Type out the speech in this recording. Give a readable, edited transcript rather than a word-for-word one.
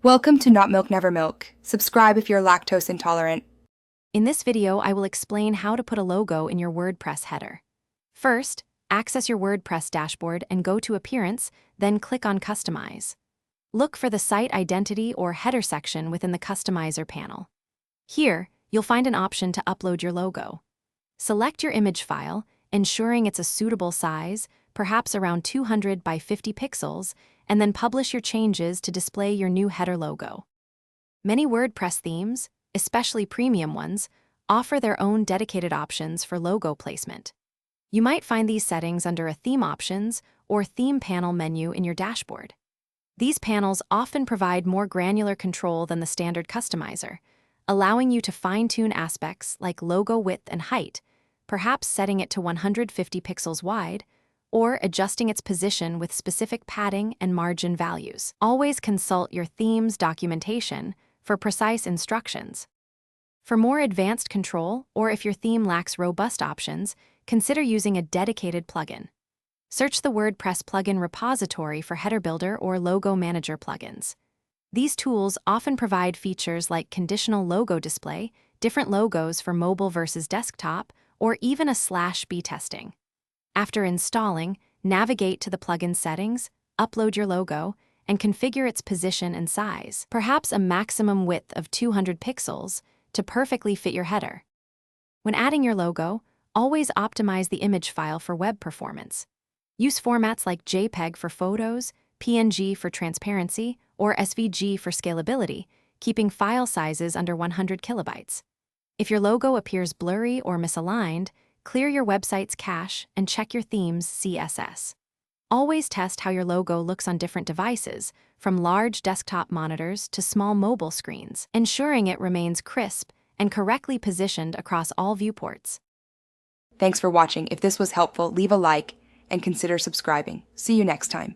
Welcome to Not Milk Never Milk. Subscribe if you're lactose intolerant. In this video, I will explain how to put a logo in your WordPress header. First, access your WordPress dashboard and go to Appearance, then click on Customize. Look for the Site Identity or Header section within the Customizer panel. Here, you'll find an option to upload your logo. Select your image file, ensuring it's a suitable size, perhaps around 200 by 50 pixels, and then publish your changes to display your new header logo. Many WordPress themes, especially premium ones, offer their own dedicated options for logo placement. You might find these settings under a Theme Options or Theme Panel menu in your dashboard. These panels often provide more granular control than the standard customizer, allowing you to fine-tune aspects like logo width and height, perhaps setting it to 150 pixels wide, or adjusting its position with specific padding and margin values. Always consult your theme's documentation for precise instructions. For more advanced control, or if your theme lacks robust options, consider using a dedicated plugin. Search the WordPress plugin repository for Header Builder or Logo Manager plugins. These tools often provide features like conditional logo display, different logos for mobile versus desktop, or even a /B testing. After installing, navigate to the plugin settings, upload your logo, and configure its position and size, perhaps a maximum width of 200 pixels, to perfectly fit your header. When adding your logo, always optimize the image file for web performance. Use formats like JPEG for photos, PNG for transparency, or SVG for scalability, keeping file sizes under 100 kilobytes. If your logo appears blurry or misaligned, clear your website's cache and check your theme's CSS. Always test how your logo looks on different devices, from large desktop monitors to small mobile screens, ensuring it remains crisp and correctly positioned across all viewports. Thanks for watching. If this was helpful, leave a like and consider subscribing. See you next time.